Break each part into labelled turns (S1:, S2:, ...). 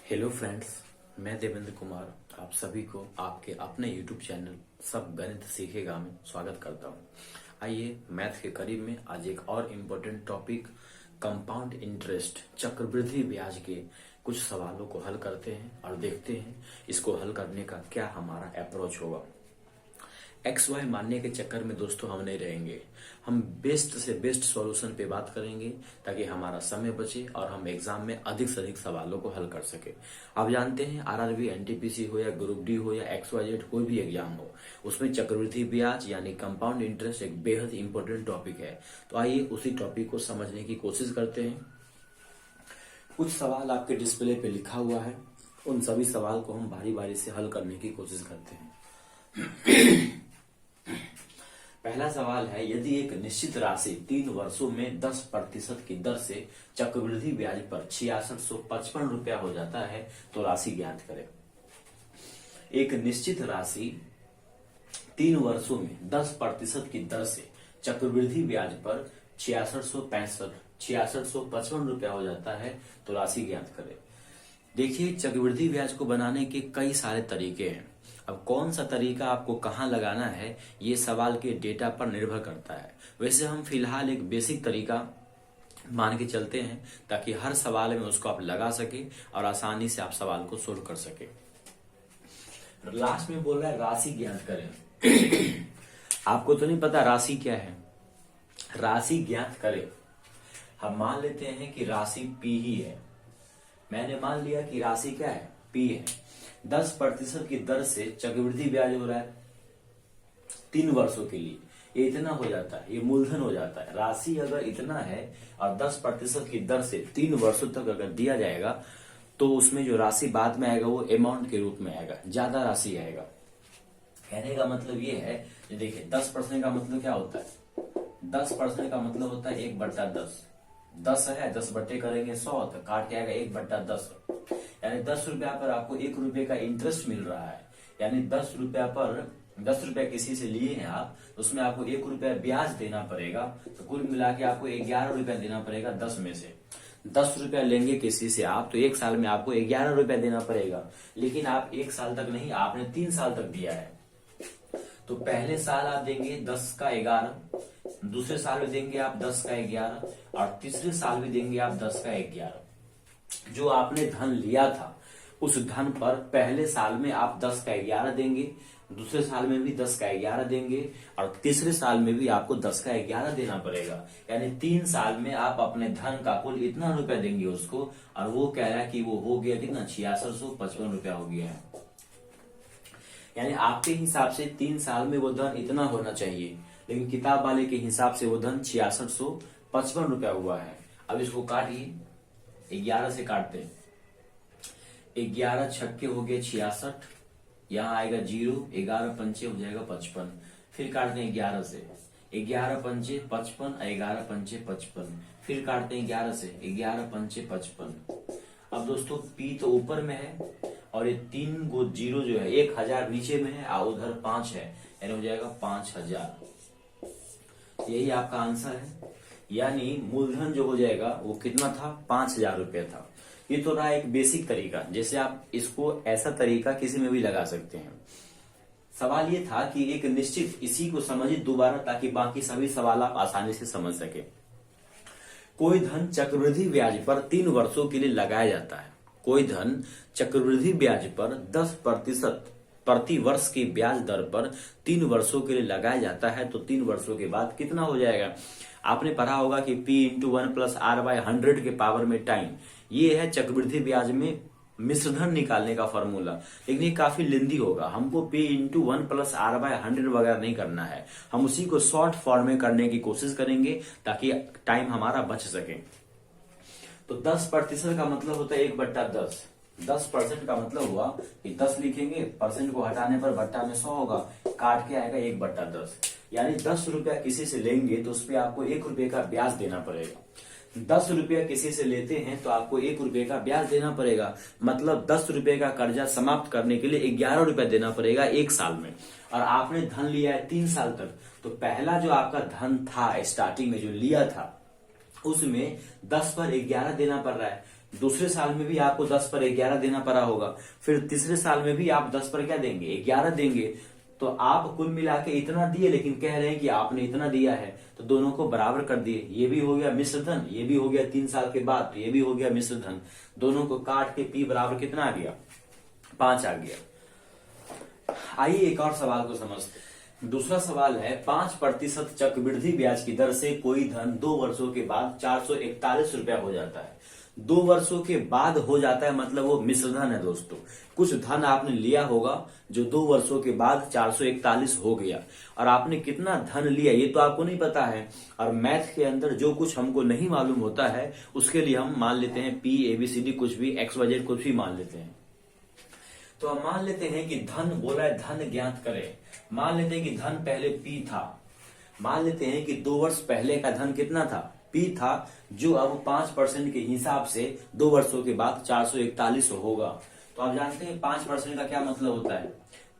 S1: Hello friends, मैं देवेंद्र कुमार आप सभी को आपके अपने यूट्यूब चैनल सब गणित सीखेगा में स्वागत करता हूं। आइए मैथ के करीब में आज एक और इम्पोर्टेंट टॉपिक कंपाउंड इंटरेस्ट चक्रवृद्धि ब्याज के कुछ सवालों को हल करते हैं और देखते हैं इसको हल करने का क्या हमारा अप्रोच होगा। एक्स वाई मानने के चक्कर में दोस्तों हम नहीं रहेंगे, हम बेस्ट से बेस्ट सॉल्यूशन पे बात करेंगे ताकि हमारा समय बचे और हम एग्जाम में अधिक से अधिक सवालों को हल कर सके। आप जानते हैं आरआरबी, एनटीपीसी हो या ग्रुप डी हो या XYZ कोई भी एग्जाम हो, उसमें चक्रवृद्धि ब्याज यानी कंपाउंड इंटरेस्ट एक बेहद इंपॉर्टेंट टॉपिक है। तो आइए उसी टॉपिक को समझने की कोशिश करते हैं। कुछ सवाल आपके डिस्प्ले पे लिखा हुआ है, उन सभी सवाल को हम बारी बारी से हल करने की कोशिश करते हैं। पहला सवाल है, यदि एक निश्चित राशि 3 वर्षों में 10% की दर से चक्रवृद्धि ब्याज पर 6655 रुपया हो जाता है तो राशि ज्ञात करें। एक निश्चित राशि 3 वर्षों में 10% की दर से चक्रवृद्धि ब्याज पर 6655 रुपया हो जाता है तो राशि ज्ञात करें। देखिए, चक्रवृद्धि ब्याज को बनाने के कई सारे तरीके हैं। अब कौन सा तरीका आपको कहाँ लगाना है ये सवाल के डेटा पर निर्भर करता है। वैसे हम फिलहाल एक बेसिक तरीका मान के चलते हैं ताकि हर सवाल में उसको आप लगा सके और आसानी से आप सवाल को सोल्व कर सके। लास्ट में बोल रहा है राशि ज्ञात करें। आपको तो नहीं पता राशि क्या है, राशि ज्ञात करें। हम मान लेते हैं कि राशि P ही है। मैंने मान लिया कि राशि क्या है, P है। 10% की दर से चक्रवृद्धि ब्याज हो रहा है 3 वर्षों के लिए, ये इतना हो जाता है, ये मूलधन हो जाता है। राशि अगर इतना है और 10% की दर से 3 वर्षों तक अगर दिया जाएगा तो उसमें जो राशि बाद में आएगा वो अमाउंट के रूप में आएगा, ज्यादा राशि आएगा। कहने का मतलब ये है, देखिए 10% का मतलब क्या होता है, 10% का मतलब होता है 1/10। 10 है, 10 बट्टे करेंगे 100 तो काट के आएगा 1/10। यानी 10 रुपया पर आपको 1 रुपये का इंटरेस्ट मिल रहा है। यानी 10 रुपया पर 10 रुपया किसी से लिए हैं आप, उसमें आपको 1 रुपया ब्याज देना पड़ेगा। तो कुल मिला के आपको 11 रुपया देना पड़ेगा। 10 में से 10 रुपया लेंगे किसी से आप तो 1 साल में आपको 11 रुपया देना पड़ेगा। लेकिन आप 1 साल तक नहीं, आपने 3 साल तक दिया है। तो पहले साल आप देंगे 10 का 11, दूसरे साल में देंगे आप 10 का 11 और तीसरे साल में देंगे आप 10 का 11। जो आपने धन लिया था उस धन पर पहले साल में आप 10 का 11 देंगे, दूसरे साल में भी 10 का 11 देंगे और तीसरे साल में भी आपको 10 का 11 देना पड़ेगा। यानी 3 साल में आप अपने धन का कुल इतना रुपया देंगे उसको, और वो कह रहा है कि वो हो गया कितना, 6655 रुपया हो गया है। यानी आपके हिसाब से 3 साल में वो धन इतना होना चाहिए, लेकिन किताब वाले के हिसाब से वो धन 6655 रुपया हुआ है। अब इसको काटिए, 11 से काटते हैं। 11 छक्के हो गए 66, यहाँ आएगा 0, 11 पंचे हो जाएगा 55। फिर काटते हैं 11 से, 11 पंचे 55, 11 पंचे 55। फिर काटते हैं 11 से, 11 पंचे 55। अब दोस्तों P तो ऊपर में है और ये 3 गो 0 जो है 1000 नीचे में है और उधर 5 है, यानी हो जाएगा 5000। यही आपका आंसर है। यानी मूलधन जो हो जाएगा वो कितना था, 5000 रुपया था। ये तो रहा एक बेसिक तरीका, जैसे आप इसको ऐसा तरीका किसी में भी लगा सकते हैं। सवाल ये था कि एक निश्चित, इसी को समझिए दोबारा ताकि बाकी सभी सवाल आप आसानी से समझ सके। कोई धन चक्रवृद्धि ब्याज पर 3 वर्षों के लिए लगाया जाता है। कोई धन चक्रवृद्धि ब्याज पर 10% प्रति वर्ष की ब्याज दर पर 3 वर्षों के लिए लगाया जाता है तो 3 वर्षों के बाद कितना हो जाएगा। आपने पढ़ा होगा कि P × 1 + R/100 के पावर में टाइम, ये है चक्रवृद्धि ब्याज में मिश्रधन निकालने का फॉर्मूला। लेकिन ये काफी लेंदी होगा, हमको P × 1 + R/100 वगैरह नहीं करना है। हम उसी को शॉर्ट फॉर्म में करने की कोशिश करेंगे ताकि टाइम हमारा बच सके। तो 10% का मतलब होता है 1/10। 10% का मतलब हुआ कि 10 लिखेंगे, परसेंट को हटाने पर बट्टा में 100 होगा, काट के आएगा 1/10। यानी 10 रुपया किसी से लेंगे तो उसपे आपको 1 रुपये का ब्याज देना पड़ेगा। 10 रुपया किसी से लेते हैं तो आपको 1 रुपये का ब्याज देना पड़ेगा। मतलब 10 रुपये का कर्जा समाप्त करने के लिए 11 रुपया देना पड़ेगा 1 साल में। और आपने धन लिया है 3 साल तक, तो पहला जो आपका धन था स्टार्टिंग में जो लिया था उसमें 10 पर 11 देना पड़ रहा है। दूसरे साल में भी आपको 10 पर 11 देना पड़ा होगा, फिर तीसरे साल में भी आप 10 पर क्या देंगे, 11 देंगे। तो आप कुल मिला के इतना दिए, लेकिन कह रहे हैं कि आपने इतना दिया है, तो दोनों को बराबर कर दिए। ये भी हो गया मिश्र धन, ये भी हो गया 3 साल के बाद, तो ये भी हो गया मिश्र धन। दोनों को काट के पी बराबर कितना आ गया, 5 आ गया। आइए एक और सवाल को समझते हैं। दूसरा सवाल है 5% चक्रवृद्धि ब्याज की दर से कोई धन 2 वर्षों के बाद 441 रुपया हो जाता है। 2 वर्षों के बाद हो जाता है, मतलब वो मिश्र धन है दोस्तों। कुछ धन आपने लिया होगा जो 2 वर्षों के बाद 441 हो गया, और आपने कितना धन लिया ये तो आपको नहीं पता है। और मैथ के अंदर जो कुछ हमको नहीं मालूम होता है उसके लिए हम मान लेते हैं P ABCD कुछ भी XYZ कुछ भी मान लेते हैं। तो हम मान लेते हैं कि धन बोला है, धन ज्ञात करें। मान लेते हैं कि धन पहले P था। मान लेते हैं कि 2 वर्ष पहले का धन कितना था, P था, जो अब 5% के हिसाब से 2 वर्षों के बाद 441 होगा। तो आप जानते हैं 5% का क्या मतलब होता है,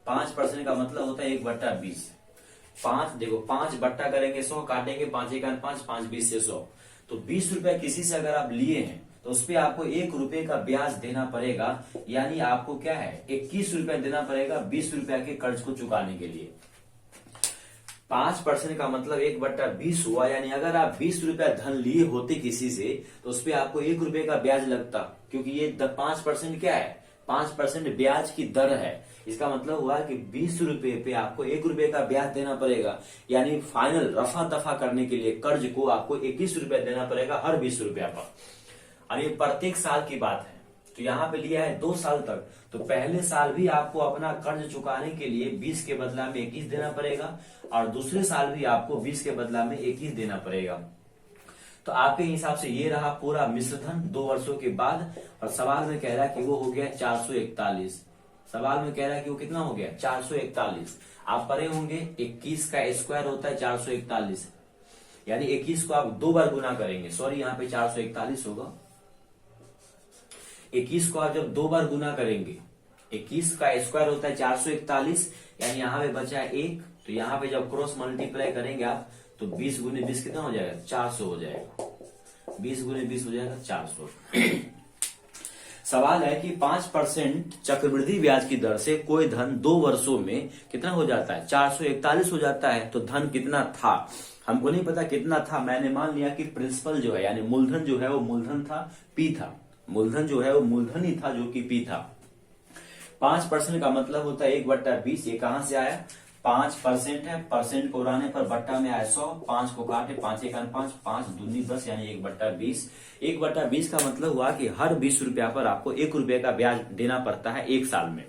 S1: 5% का मतलब होता है 1/20। 5 देखो, 5 बट्टा करेंगे 100, काटेंगे 5 1 5, 5 20 से 100। तो 20 रुपया किसी से अगर आप लिए हैं तो उस पर आपको 1 रुपए का ब्याज देना पड़ेगा, यानी आपको क्या है 21 रुपया देना पड़ेगा 20 रुपया के कर्ज को चुकाने के लिए। 5% का मतलब 1/20 हुआ, यानी अगर आप 20 रुपया धन लिए होते किसी से तो उस पर आपको 1 रुपए का ब्याज लगता, क्योंकि ये 5% क्या है, 5% ब्याज की दर है। इसका मतलब हुआ कि 20 रुपए पे आपको 1 रुपए का ब्याज देना पड़ेगा, यानी फाइनल रफा दफा करने के लिए कर्ज को आपको 21 रुपया देना पड़ेगा हर 20 रुपया पर। और ये प्रत्येक साल की बात है। तो यहाँ पे लिया है 2 साल तक, तो पहले साल भी आपको अपना कर्ज चुकाने के लिए 20 के बदला में 21 देना पड़ेगा, और दूसरे साल भी आपको 20 के बदला में 21 देना पड़ेगा। तो आपके हिसाब से ये रहा पूरा मिश्र धन 2 वर्षों के बाद। और सवाल में कह रहा है कि वो हो गया 441। सवाल में कह रहा है कि वो कितना हो गया 441। आप पढ़े होंगे 21 का स्क्वायर होता है 441, यानी 21 को आप 2 बार गुना करेंगे। सॉरी, यहाँ पे 441 होगा। 21 को आप जब 2 बार गुना करेंगे, 21 का स्क्वायर होता है 441, यानी यहाँ पे बचा है 1। तो यहाँ पे जब क्रॉस मल्टीप्लाई करेंगे आप तो 20 गुने 20 कितना हो जाएगा, 400 हो जाएगा। 20 गुने 20 हो जाएगा 400। सवाल है कि 5% चक्रवृद्धि ब्याज की दर से कोई धन 2 वर्षों में कितना हो जाता है, 441 हो जाता है। तो धन कितना था हमको नहीं पता कितना था, मैंने मान लिया कि प्रिंसिपल जो है यानी मूलधन जो है वो मूलधन था, P था। मूलधन जो है वो मूलधन ही था जो कि P था। 5% का मतलब होता है 1/20। ये कहां से आया, 5% है, परसेंट को उड़ाने पर बट्टा में आया 100, 5 को काटे 5 1 5, 5 दूनी 10, यानी 1/20। 1/20 का मतलब हुआ कि हर 20 रुपया पर आपको 1 रुपये का ब्याज देना पड़ता है 1 साल में।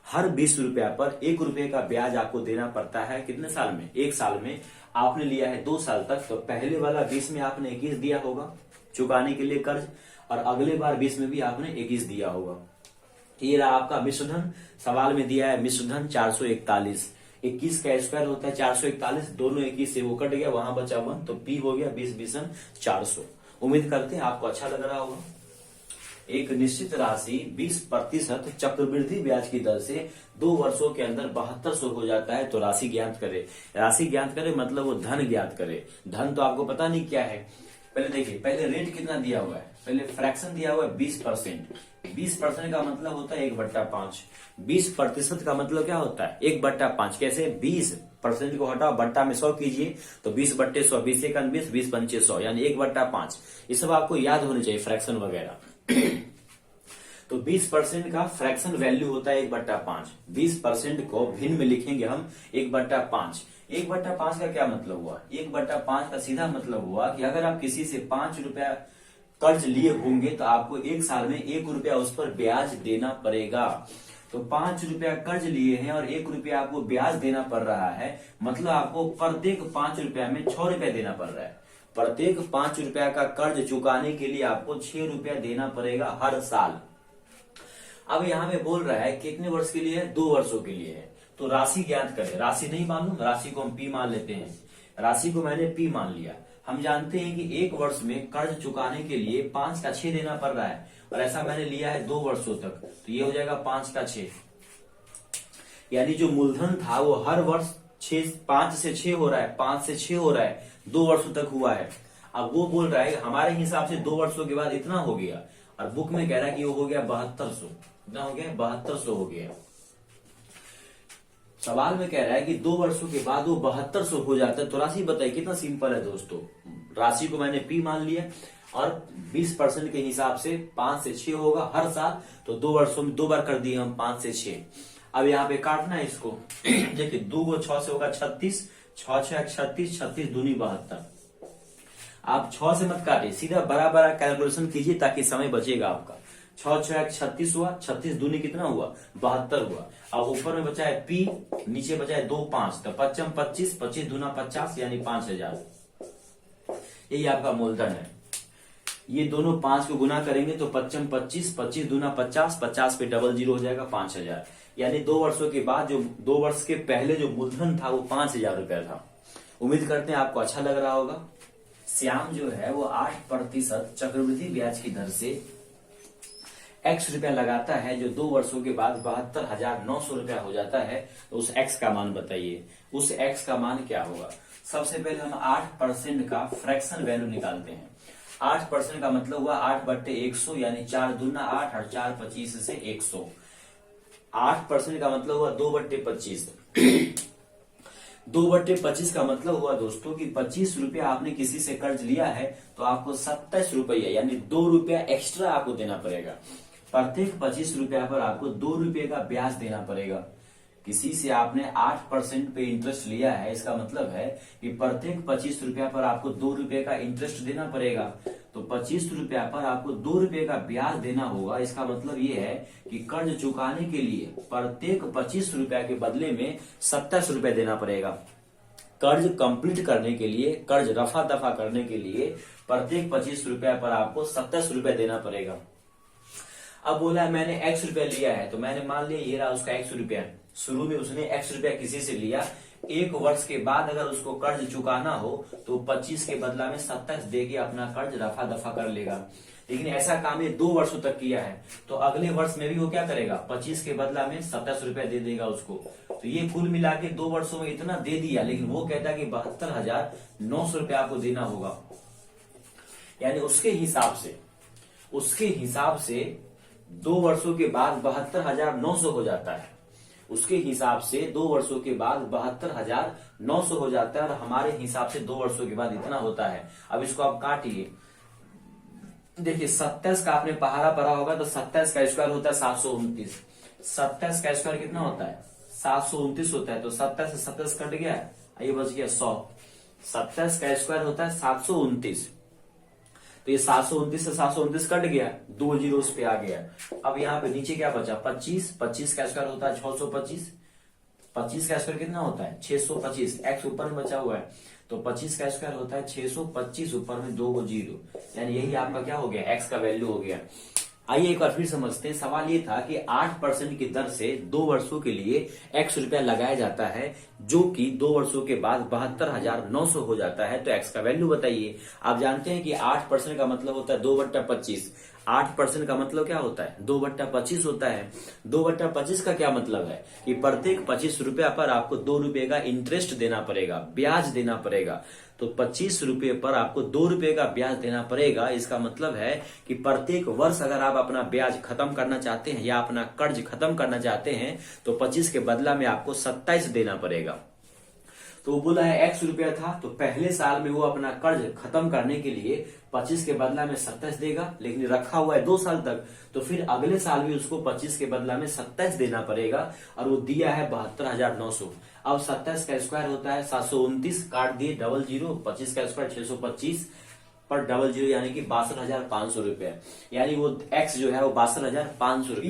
S1: हर 20 रुपया पर 1 रुपये का ब्याज आपको देना पड़ता है कितने साल में, 1 साल में। आपने लिया है 2 साल तक, तो पहले वाला 20 में आपने 21 दिया होगा चुकाने के लिए कर्ज, और अगले बार 20 में भी आपने 21 दिया होगा। ये रहा आपका मिश्र धन। सवाल में दिया है मिश्र धन 441। 21 का स्क्वायर होता है 441, दोनों 21 से वो कट गया, वहां बचा 1, तो P हो गया 20 20 400। उम्मीद करते हैं आपको अच्छा लग रहा होगा। एक निश्चित राशि 20% चक्रवृद्धि ब्याज की दर से 2 वर्षों के अंदर 7200 हो जाता है, तो राशि ज्ञात करे। राशि ज्ञात करे मतलब वो धन ज्ञात करे। धन तो आपको पता नहीं क्या है। पहले देखिए, पहले रेट कितना दिया हुआ है, पहले फ्रैक्शन दिया हुआ है 20%। 20% का मतलब होता है 1/5। 20% का मतलब क्या होता है 1/5। कैसे, 20% को हटाओ, बट्टा में 100 कीजिए, तो 20/100, 20 1 20, 20 पंचे 100, यानी 1/5। ये सब आपको याद होने चाहिए, फ्रैक्शन वगैरह। तो 20% का फ्रैक्शन वैल्यू होता है 1/5। 20% को भिन्न में लिखेंगे हम 1/5। 1/5 का क्या मतलब हुआ, 1/5 का सीधा मतलब हुआ कि अगर आप किसी से 5 रुपया कर्ज लिए होंगे तो आपको 1 साल में 1 रुपया उस पर ब्याज देना पड़ेगा। तो 5 रुपया कर्ज लिए हैं और 1 रुपया आपको ब्याज देना पड़ रहा है, मतलब आपको प्रत्येक 5 रुपया में 6 रुपया देना पड़ रहा है। प्रत्येक 5 रुपया का कर्ज चुकाने के लिए आपको 6 रुपया देना पड़ेगा हर साल। अब यहाँ पे बोल रहा है कितने वर्ष के लिए है, 2 वर्षों के लिए है। तो राशि ज्ञात करें। राशि नहीं मालूम, राशि को हम P मान लेते हैं। राशि को मैंने P मान लिया। हम जानते हैं कि 1 वर्ष में कर्ज चुकाने के लिए 5 का 6 देना पड़ रहा है, और ऐसा मैंने लिया है 2 वर्षों तक, तो ये हो जाएगा 5 का 6। यानी जो मूलधन था वो हर वर्ष 5 से 6 हो रहा है, 5 से 6 हो रहा है, 2 वर्षों तक हुआ है। अब वो बोल रहा है हमारे हिसाब से 2 वर्षों के बाद इतना हो गया, और बुक में कह रहा है कि वो हो गया 7200। कितना हो गया? 7200 हो गया। सवाल में कह रहा है कि 2 वर्षों के बाद वो 7200 हो जाता है। तो राशि बताइए, कितना सिंपल है दोस्तों। राशि को मैंने पी मान लिया और 20% के हिसाब से 5 से 6 होगा हर साल। तो 2 वर्षों में 2 बार कर दिए हम, 5 से 6। अब यहाँ पे काटना है इसको। देखिए 2 को 6 से होगा 36, 6 6 36, 36 दूनी 72। आप 6 से मत काटिए, सीधा बड़ा बड़ा कैलकुलेशन कीजिए ताकि समय बचेगा आपका। 6 6 36 हुआ, 36 दूनी कितना हुआ? 72 हुआ। अब ऊपर में बचा है पी, नीचे बचा है 2 5, तो 55 25, 25 दूना 50 यानी 5000। यही आपका मूलधन है। ये दोनों 5 को गुना करेंगे तो 55 25, 25 दूना 50, 50 पे डबल जीरो हो जाएगा 5000। यानी 2 वर्षों के बाद जो 2 वर्ष के पहले जो मूलधन था वो 5000 रुपया था। उम्मीद करते हैं आपको अच्छा लग रहा होगा। श्याम जो है वो 8% चक्रवृद्धि ब्याज की दर से x रुपया लगाता है, जो 2 वर्षों के बाद 72,900 रुपया हो जाता है। तो उस x का मान बताइए। उस x का मान क्या होगा? सबसे पहले हम 8% का फ्रैक्शन वैल्यू निकालते हैं। 8% का मतलब हुआ 8/100 यानी 4 दूना 8 और 4 25 से 100। 8% का मतलब हुआ 2/25। 2/25 का मतलब हुआ दोस्तों कि 25 रुपया आपने किसी से कर्ज लिया है तो आपको 27 रुपया यानी 2 रुपया एक्स्ट्रा आपको देना पड़ेगा। प्रत्येक 25 रुपया पर आपको 2 रुपये का ब्याज देना पड़ेगा। किसी से आपने 8% पे इंटरेस्ट लिया है, इसका मतलब है कि प्रत्येक 25 रुपया पर आपको 2 रुपये का इंटरेस्ट देना पड़ेगा। तो 25 रुपया पर आपको 2 रुपये का ब्याज देना होगा। इसका मतलब ये है कि कर्ज चुकाने के लिए प्रत्येक 25 रुपया के बदले में 27 रुपया देना पड़ेगा। कर्ज कंप्लीट करने के लिए, कर्ज रफा दफा करने के लिए प्रत्येक 25 रुपया पर आपको 27 रुपया देना पड़ेगा। अब बोला मैंने x रुपया लिया है, तो मैंने मान लिया ये रहा उसका x रुपया। शुरू में उसने x रुपया किसी से लिया, 1 वर्ष के बाद अगर उसको कर्ज चुकाना हो तो 25 के बदला में 27 देके अपना कर्ज रफा दफा कर लेगा। लेकिन ऐसा काम ये 2 वर्षों तक किया है, तो अगले वर्ष में भी वो क्या करेगा? 25 के बदला में 27 रुपया दे देगा उसको। तो ये कुल मिला के 2 वर्षों में इतना दे दिया, लेकिन वो कहता है कि 72,900 रुपया आपको देना होगा। यानी उसके हिसाब से 2 वर्षों के बाद 72,900 हो जाता है। उसके हिसाब से 2 वर्षों के बाद 72,900 हो जाता है और हमारे हिसाब से 2 वर्षों के बाद इतना होता है। अब इसको आप काटिए। देखिए 27 का आपने पहाड़ा पढ़ा होगा, तो 27 का स्क्वायर होता है 729। 27 का स्क्वायर कितना होता है? 729 होता है। तो 27 से 27 कट गया, ये बच गया 100। 27 का स्क्वायर होता है 729। तो ये 729 से 729 कट गया, 2 जीरो उस पे आ गया। अब यहाँ पे नीचे क्या बचा? 25। 25 का स्क्वायर होता है 625। 25 का स्क्वायर कितना होता है? 625। x ऊपर में बचा हुआ है, तो 25 का स्क्वायर होता है 625, ऊपर में 2 जीरो, यानी यही आपका क्या हो गया? x का वैल्यू हो गया। आइए एक बार फिर समझते हैं। सवाल ये था कि 8% की दर से 2 वर्षों के लिए x रुपया लगाया जाता है, जो कि 2 वर्षों के बाद 72,900 हो जाता है। तो x का वैल्यू बताइए। आप जानते हैं कि 8% का मतलब होता है 2/25। 8% का मतलब क्या होता है? 2/25 होता है। 2/25 का क्या मतलब है कि प्रत्येक 25 रुपया पर आपको 2 रुपये का इंटरेस्ट देना पड़ेगा, ब्याज देना पड़ेगा। तो 25 रुपये पर आपको 2 रुपये का ब्याज देना पड़ेगा। इसका मतलब है कि प्रत्येक वर्ष अगर आप अपना ब्याज खत्म करना चाहते हैं या अपना कर्ज खत्म करना चाहते हैं तो 25 के बदला में आपको 27 देना पड़ेगा। तो वो बोला है x रुपया था, तो पहले साल में वो अपना कर्ज खत्म करने के लिए 25 के बदला में 27 देगा, लेकिन रखा हुआ है 2 साल तक, तो फिर अगले साल भी उसको 25 के बदला में 27 देना पड़ेगा। और वो दिया है 72,900। अब 27 का स्क्वायर होता है 729, काट दिए डबल जीरो, 25 का स्क्वायर 625 पर डबल जीरो यानी कि 62,500 रुपया। यानी वो x जो है वो 62,500 रुपये।